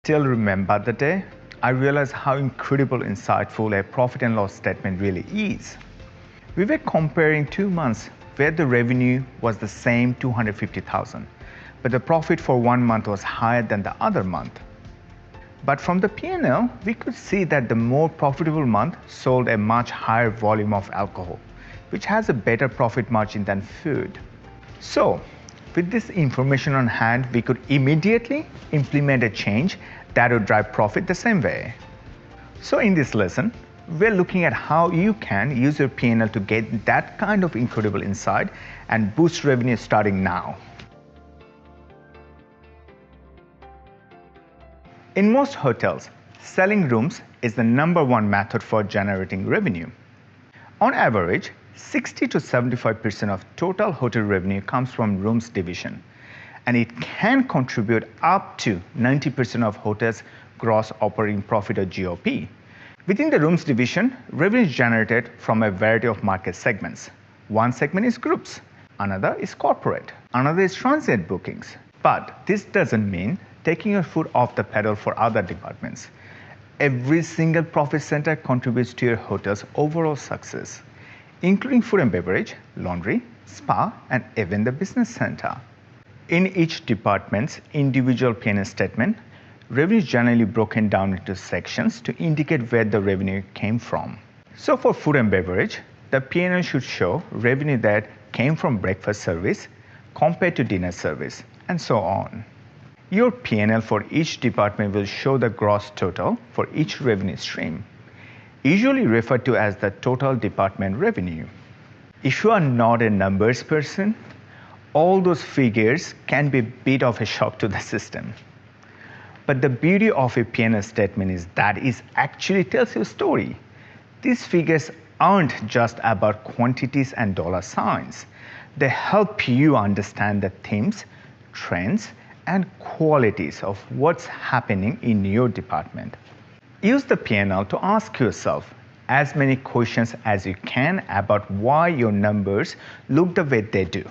Still remember the day I realized how incredible insightful a profit and loss statement really is. We were comparing 2 months where the revenue was the same 250,000, but the profit for 1 month was higher than the other month. But from the P&L, we could see that the more profitable month sold a much higher volume of alcohol, which has a better profit margin than food. So, with this information on hand, we could immediately implement a change that would drive profit the same way. So in this lesson, we're looking at how you can use your P&L to get that kind of incredible insight and boost revenue starting now. In most hotels, selling rooms is the #1 method for generating revenue. On average, 60 to 75% of total hotel revenue comes from rooms division, and it can contribute up to 90% of hotels' gross operating profit or GOP. Within the rooms division, revenue is generated from a variety of market segments. One segment is groups, another is corporate, another is transient bookings. But this doesn't mean taking your foot off the pedal for other departments. Every single profit center contributes to your hotel's overall success, including food and beverage, laundry, spa, and even the business center. In each department's individual P&L statement, revenue is generally broken down into sections to indicate where the revenue came from. So for food and beverage, the P&L should show revenue that came from breakfast service compared to dinner service, and so on. Your P&L for each department will show the gross total for each revenue stream, usually referred to as the total department revenue. If you are not a numbers person, all those figures can be a bit of a shock to the system. But the beauty of a P&L statement is that it actually tells you a story. These figures aren't just about quantities and dollar signs. They help you understand the themes, trends, and qualities of what's happening in your department. Use the P&L to ask yourself as many questions as you can about why your numbers look the way they do.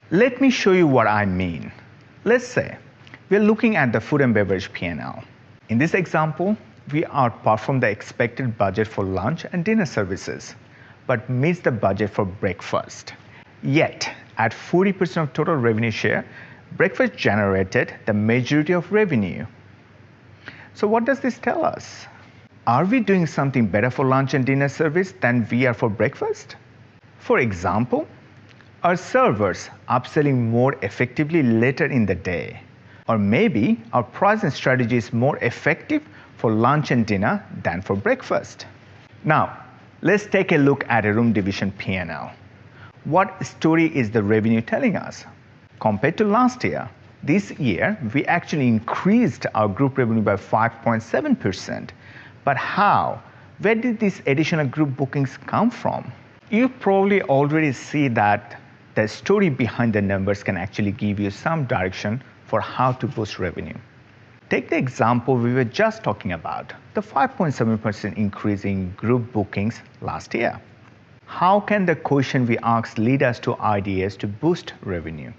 Let me show you what I mean. Let's say we're looking at the food and beverage P&L. In this example, we outperform the expected budget for lunch and dinner services, but miss the budget for breakfast. Yet, at 40% of total revenue share, breakfast generated the majority of revenue. So what does this tell us? Are we doing something better for lunch and dinner service than we are for breakfast? For example, are servers upselling more effectively later in the day? Or maybe our pricing strategy is more effective for lunch and dinner than for breakfast. Now, let's take a look at a room division P&L. What story is the revenue telling us? Compared to last year, this year we actually increased our group revenue by 5.7%. But how? Where did these additional group bookings come from? You probably already see that the story behind the numbers can actually give you some direction for how to boost revenue. Take the example we were just talking about, the 5.7% increase in group bookings last year. How can the question we asked lead us to ideas to boost revenue?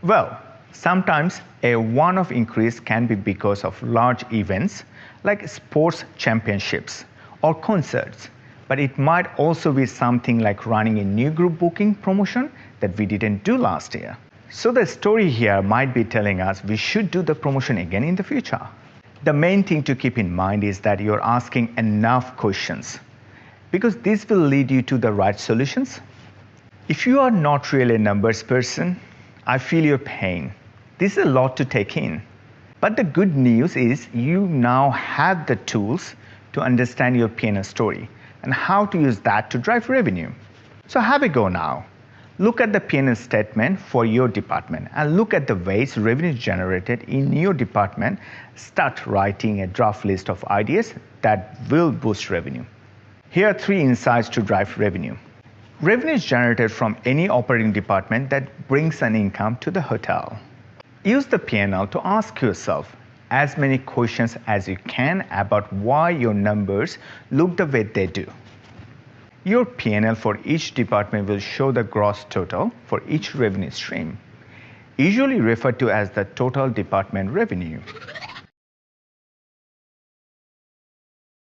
Well, sometimes a one-off increase can be because of large events like sports championships or concerts, but it might also be something like running a new group booking promotion that we didn't do last year. So the story here might be telling us we should do the promotion again in the future. The main thing to keep in mind is that you're asking enough questions, because this will lead you to the right solutions. If you are not really a numbers person, I feel your pain. This is a lot to take in. But the good news is you now have the tools to understand your P&L story and how to use that to drive revenue. So have a go now. Look at the P&L statement for your department and look at the ways revenue is generated in your department. Start writing a draft list of ideas that will boost revenue. Here are 3 insights to drive revenue. Revenue is generated from any operating department that brings an income to the hotel. Use the P&L to ask yourself as many questions as you can about why your numbers look the way they do. Your P&L for each department will show the gross total for each revenue stream, usually referred to as the total department revenue.